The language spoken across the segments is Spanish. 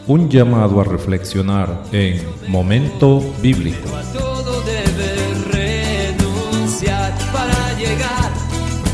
Un llamado a reflexionar en Momento Bíblico. A todo debe renunciar para llegar,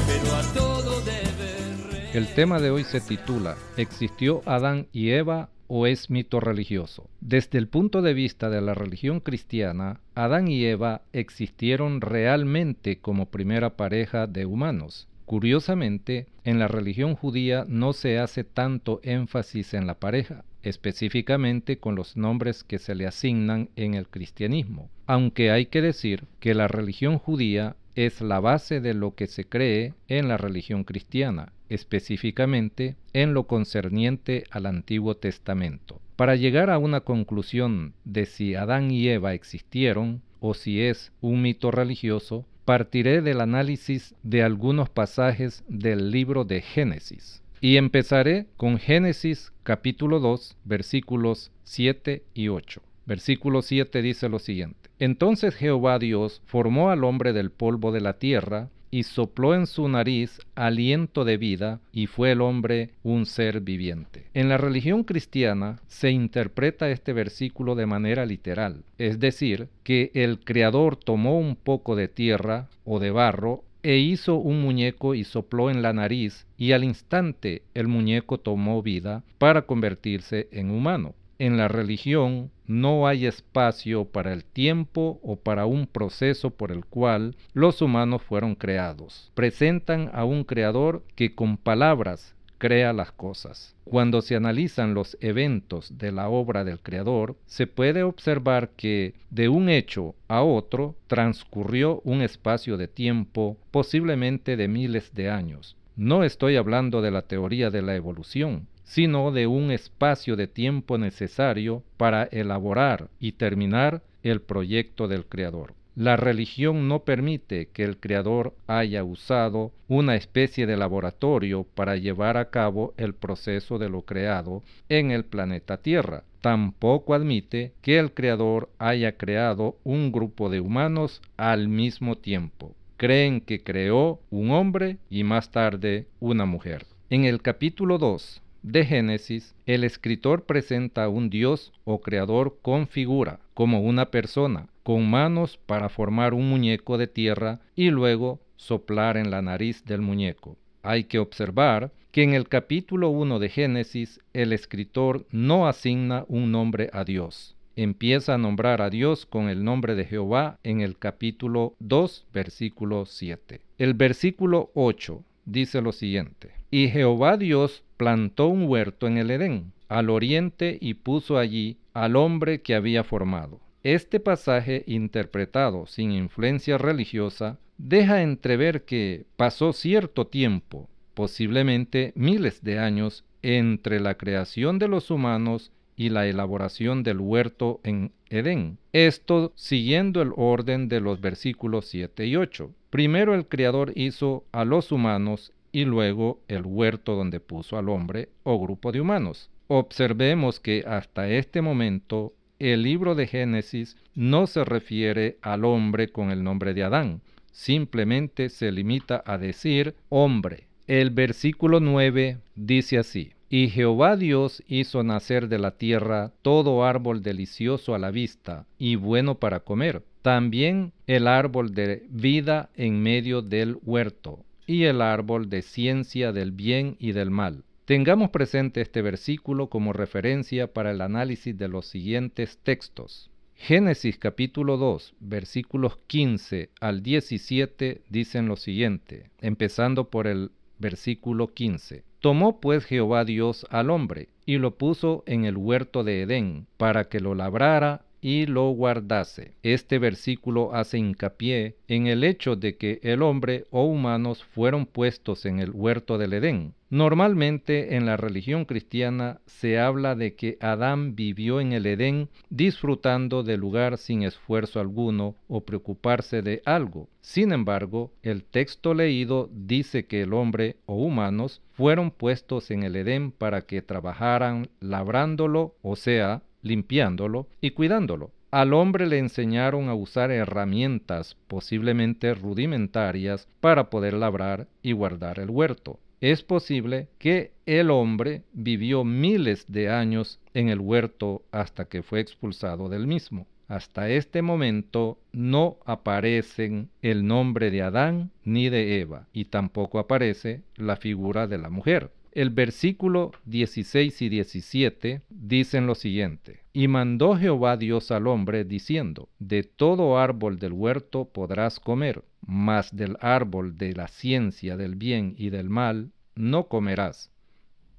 pero a todo debe renunciar. El tema de hoy se titula ¿Existió Adán y Eva o es mito religioso? Desde el punto de vista de la religión cristiana, Adán y Eva existieron realmente como primera pareja de humanos. Curiosamente, en la religión judía no se hace tanto énfasis en la pareja, específicamente con los nombres que se le asignan en el cristianismo, aunque hay que decir que la religión judía es la base de lo que se cree en la religión cristiana, específicamente en lo concerniente al Antiguo Testamento. Para llegar a una conclusión de si Adán y Eva existieron o si es un mito religioso, partiré del análisis de algunos pasajes del libro de Génesis. Y empezaré con Génesis capítulo 2, versículos 7 y 8. Versículo 7 dice lo siguiente: Entonces Jehová Dios formó al hombre del polvo de la tierra, y sopló en su nariz aliento de vida, y fue el hombre un ser viviente. En la religión cristiana se interpreta este versículo de manera literal, es decir, que el Creador tomó un poco de tierra o de barro e hizo un muñeco y sopló en la nariz, y al instante el muñeco tomó vida para convertirse en humano. En la religión no hay espacio para el tiempo o para un proceso por el cual los humanos fueron creados. Presentan a un creador que con palabras crea las cosas. Cuando se analizan los eventos de la obra del creador, se puede observar que de un hecho a otro transcurrió un espacio de tiempo posiblemente de miles de años. No estoy hablando de la teoría de la evolución, sino de un espacio de tiempo necesario para elaborar y terminar el proyecto del Creador. La religión no permite que el Creador haya usado una especie de laboratorio para llevar a cabo el proceso de lo creado en el planeta Tierra. Tampoco admite que el Creador haya creado un grupo de humanos al mismo tiempo. Creen que creó un hombre y más tarde una mujer. En el capítulo 2 de Génesis, el escritor presenta a un Dios o creador con figura, como una persona, con manos para formar un muñeco de tierra y luego soplar en la nariz del muñeco. Hay que observar que en el capítulo 1 de Génesis, el escritor no asigna un nombre a Dios. Empieza a nombrar a Dios con el nombre de Jehová en el capítulo 2, versículo 7. El versículo 8 dice lo siguiente: Y Jehová Dios plantó un huerto en el Edén, al oriente, y puso allí al hombre que había formado. Este pasaje, interpretado sin influencia religiosa, deja entrever que pasó cierto tiempo, posiblemente miles de años, entre la creación de los humanos y la elaboración del huerto en Edén. Esto siguiendo el orden de los versículos 7 y 8. Primero el Creador hizo a los humanos y luego el huerto donde puso al hombre o grupo de humanos. Observemos que hasta este momento el libro de Génesis no se refiere al hombre con el nombre de Adán, simplemente se limita a decir hombre. El versículo 9 dice así: Y Jehová Dios hizo nacer de la tierra todo árbol delicioso a la vista y bueno para comer, también el árbol de vida en medio del huerto, y el árbol de ciencia del bien y del mal. Tengamos presente este versículo como referencia para el análisis de los siguientes textos. Génesis capítulo 2, versículos 15 al 17 dicen lo siguiente, empezando por el versículo 15. Tomó pues Jehová Dios al hombre, y lo puso en el huerto de Edén, para que lo labrara y lo guardase. Este versículo hace hincapié en el hecho de que el hombre o humanos fueron puestos en el huerto del Edén. Normalmente en la religión cristiana se habla de que Adán vivió en el Edén disfrutando del lugar sin esfuerzo alguno o preocuparse de algo. Sin embargo, el texto leído dice que el hombre o humanos fueron puestos en el Edén para que trabajaran labrándolo, o sea, limpiándolo y cuidándolo. Al hombre le enseñaron a usar herramientas posiblemente rudimentarias para poder labrar y guardar el huerto. Es posible que el hombre vivió miles de años en el huerto hasta que fue expulsado del mismo. Hasta este momento no aparecen el nombre de Adán ni de Eva, y tampoco aparece la figura de la mujer. El versículo 16 y 17 dicen lo siguiente: Y mandó Jehová Dios al hombre, diciendo: De todo árbol del huerto podrás comer, mas del árbol de la ciencia del bien y del mal no comerás,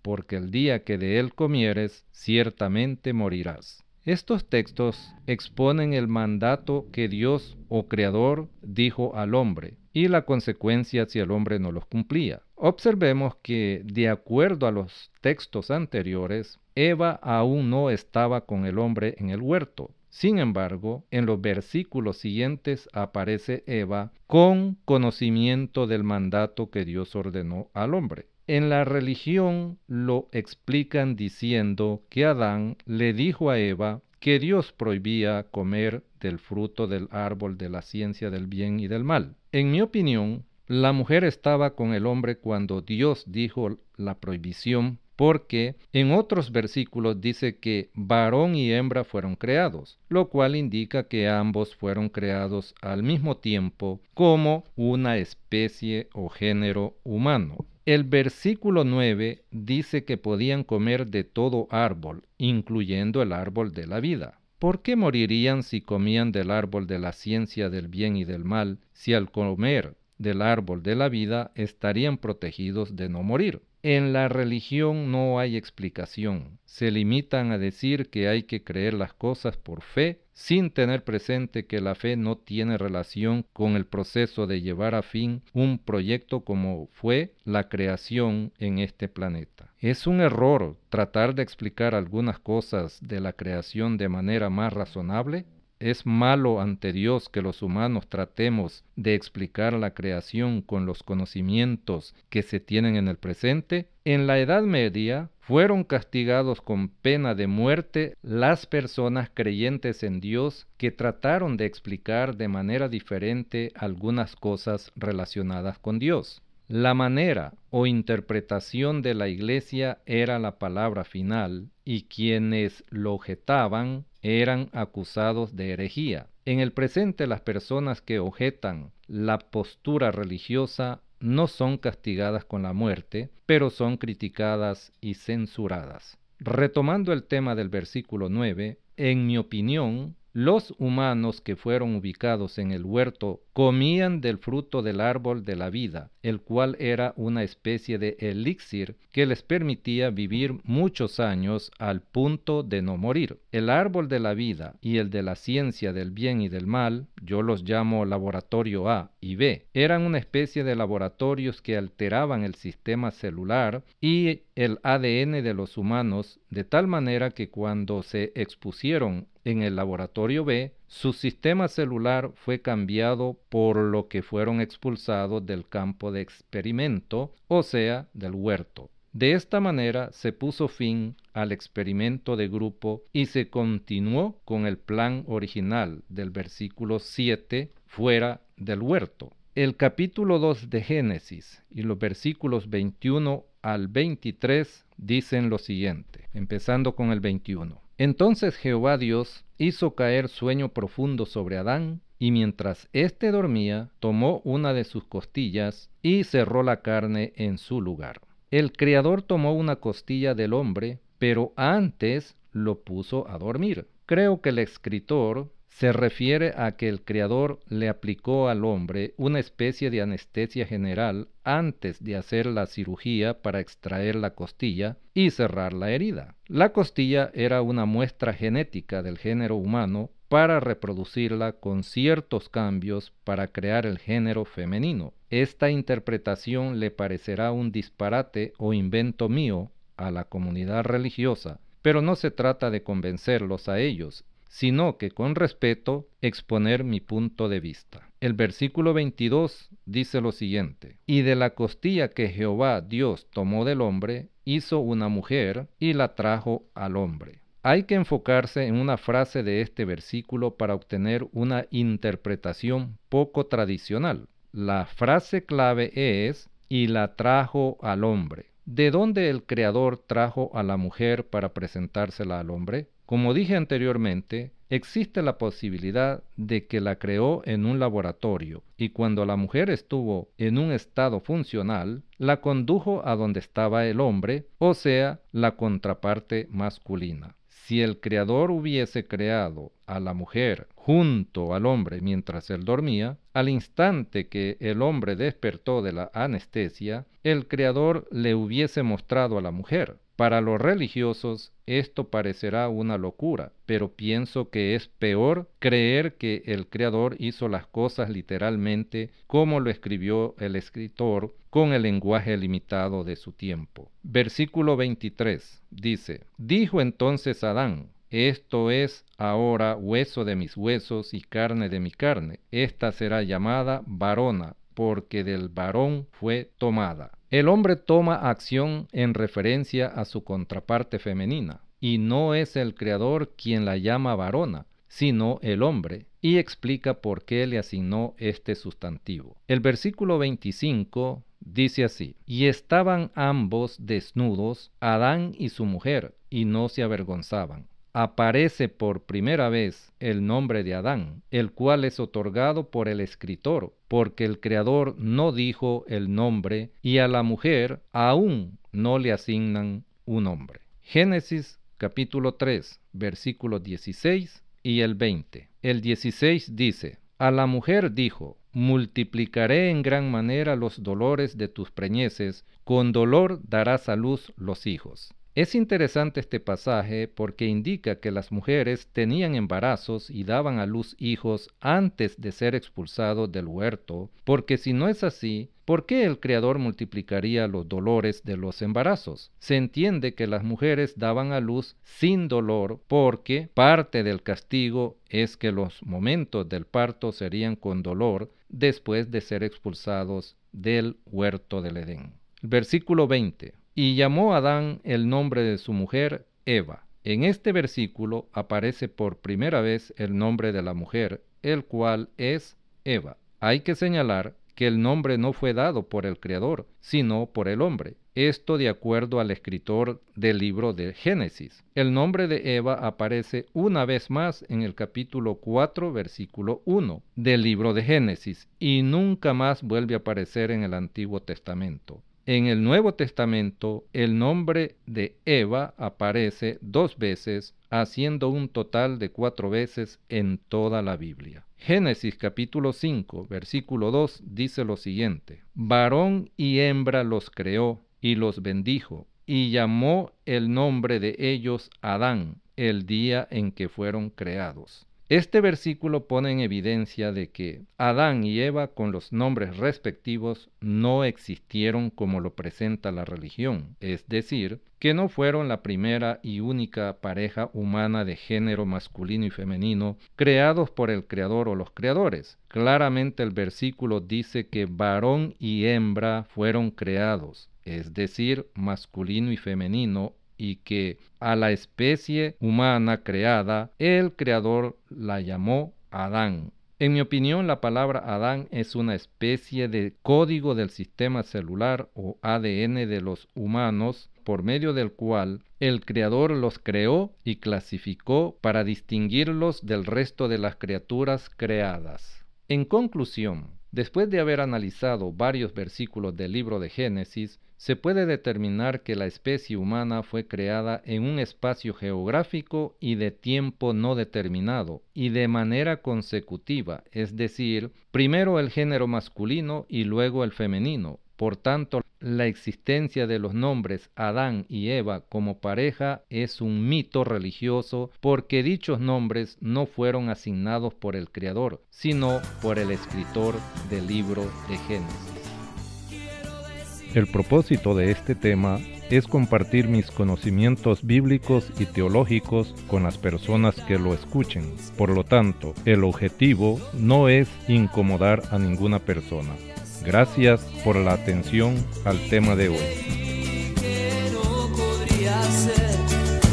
porque el día que de él comieres, ciertamente morirás. Estos textos exponen el mandato que Dios, o Creador, dijo al hombre, y la consecuencia si el hombre no los cumplía. Observemos que, de acuerdo a los textos anteriores, Eva aún no estaba con el hombre en el huerto. Sin embargo, en los versículos siguientes aparece Eva con conocimiento del mandato que Dios ordenó al hombre. En la religión lo explican diciendo que Adán le dijo a Eva que Dios prohibía comer del fruto del árbol de la ciencia del bien y del mal. En mi opinión, la mujer estaba con el hombre cuando Dios dijo la prohibición, porque en otros versículos dice que varón y hembra fueron creados, lo cual indica que ambos fueron creados al mismo tiempo como una especie o género humano. El versículo 9 dice que podían comer de todo árbol, incluyendo el árbol de la vida. ¿Por qué morirían si comían del árbol de la ciencia del bien y del mal, si al comer del árbol de la vida estarían protegidos de no morir? En la religión no hay explicación. Se limitan a decir que hay que creer las cosas por fe, sin tener presente que la fe no tiene relación con el proceso de llevar a fin un proyecto como fue la creación en este planeta. Es un error tratar de explicar algunas cosas de la creación de manera más razonable. ¿Es malo ante Dios que los humanos tratemos de explicar la creación con los conocimientos que se tienen en el presente? En la Edad Media fueron castigados con pena de muerte las personas creyentes en Dios que trataron de explicar de manera diferente algunas cosas relacionadas con Dios. La manera o interpretación de la Iglesia era la palabra final, y quienes lo objetaban eran acusados de herejía. En el presente, las personas que objetan la postura religiosa no son castigadas con la muerte, pero son criticadas y censuradas. Retomando el tema del versículo 9, en mi opinión, los humanos que fueron ubicados en el huerto comían del fruto del árbol de la vida, el cual era una especie de elixir que les permitía vivir muchos años al punto de no morir. El árbol de la vida y el de la ciencia del bien y del mal, yo los llamo laboratorio A y B, eran una especie de laboratorios que alteraban el sistema celular y el ADN de los humanos, de tal manera que cuando se expusieron en el laboratorio B, su sistema celular fue cambiado, por lo que fueron expulsados del campo de experimento, o sea, del huerto. De esta manera se puso fin al experimento de grupo y se continuó con el plan original del versículo 7 fuera del huerto. El capítulo 2 de Génesis y los versículos 21 al 23 dicen lo siguiente, empezando con el 21. Entonces Jehová Dios hizo caer sueño profundo sobre Adán, y mientras éste dormía, tomó una de sus costillas y cerró la carne en su lugar. El Creador tomó una costilla del hombre, pero antes lo puso a dormir. Creo que el escritor se refiere a que el Creador le aplicó al hombre una especie de anestesia general antes de hacer la cirugía para extraer la costilla y cerrar la herida. La costilla era una muestra genética del género humano para reproducirla con ciertos cambios para crear el género femenino. Esta interpretación le parecerá un disparate o invento mío a la comunidad religiosa, pero no se trata de convencerlos a ellos, sino que con respeto exponer mi punto de vista. El versículo 22 dice lo siguiente: Y de la costilla que Jehová Dios tomó del hombre, hizo una mujer y la trajo al hombre. Hay que enfocarse en una frase de este versículo para obtener una interpretación poco tradicional. La frase clave es: y la trajo al hombre. ¿De dónde el Creador trajo a la mujer para presentársela al hombre? Como dije anteriormente, existe la posibilidad de que la creó en un laboratorio y cuando la mujer estuvo en un estado funcional, la condujo a donde estaba el hombre, o sea, la contraparte masculina. Si el Creador hubiese creado a la mujer junto al hombre mientras él dormía, al instante que el hombre despertó de la anestesia, el Creador le hubiese mostrado a la mujer. Para los religiosos esto parecerá una locura, pero pienso que es peor creer que el Creador hizo las cosas literalmente como lo escribió el escritor con el lenguaje limitado de su tiempo. Versículo 23 dice: Dijo entonces Adán: esto es ahora hueso de mis huesos y carne de mi carne. Esta será llamada varona, porque del varón fue tomada. El hombre toma acción en referencia a su contraparte femenina, y no es el Creador quien la llama varona, sino el hombre, y explica por qué le asignó este sustantivo. El versículo 25 dice así: Y estaban ambos desnudos, Adán y su mujer, y no se avergonzaban. Aparece por primera vez el nombre de Adán, el cual es otorgado por el escritor, porque el Creador no dijo el nombre y a la mujer aún no le asignan un nombre. Génesis capítulo 3, versículos 16 y el 20. El 16 dice: A la mujer dijo: multiplicaré en gran manera los dolores de tus preñeces, con dolor darás a luz los hijos. Es interesante este pasaje porque indica que las mujeres tenían embarazos y daban a luz hijos antes de ser expulsados del huerto, porque si no es así, ¿por qué el Creador multiplicaría los dolores de los embarazos? Se entiende que las mujeres daban a luz sin dolor porque parte del castigo es que los momentos del parto serían con dolor después de ser expulsados del huerto del Edén. Versículo 20. Y llamó Adán el nombre de su mujer Eva. En este versículo aparece por primera vez el nombre de la mujer, el cual es Eva. Hay que señalar que el nombre no fue dado por el Creador, sino por el hombre. Esto de acuerdo al escritor del libro de Génesis. El nombre de Eva aparece una vez más en el capítulo 4, versículo 1 del libro de Génesis, y nunca más vuelve a aparecer en el Antiguo Testamento. En el Nuevo Testamento, el nombre de Eva aparece 2 veces, haciendo un total de 4 veces en toda la Biblia. Génesis capítulo 5, versículo 2 dice lo siguiente: Varón y hembra los creó y los bendijo, y llamó el nombre de ellos Adán, el día en que fueron creados. Este versículo pone en evidencia de que Adán y Eva con los nombres respectivos no existieron como lo presenta la religión, es decir, que no fueron la primera y única pareja humana de género masculino y femenino creados por el Creador o los creadores. Claramente el versículo dice que varón y hembra fueron creados, es decir, masculino y femenino, y que a la especie humana creada, el Creador la llamó Adán. En mi opinión, la palabra Adán es una especie de código del sistema celular o ADN de los humanos, por medio del cual el Creador los creó y clasificó para distinguirlos del resto de las criaturas creadas. En conclusión, después de haber analizado varios versículos del libro de Génesis, se puede determinar que la especie humana fue creada en un espacio geográfico y de tiempo no determinado, y de manera consecutiva, es decir, primero el género masculino y luego el femenino. Por tanto, la existencia de los nombres Adán y Eva como pareja es un mito religioso porque dichos nombres no fueron asignados por el Creador, sino por el escritor del libro de Génesis. El propósito de este tema es compartir mis conocimientos bíblicos y teológicos con las personas que lo escuchen. Por lo tanto, el objetivo no es incomodar a ninguna persona. Gracias por la atención al tema de hoy.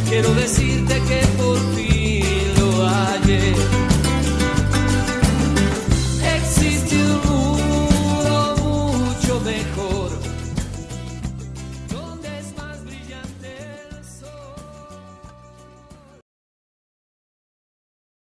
Quiero decirte que por fin lo hay.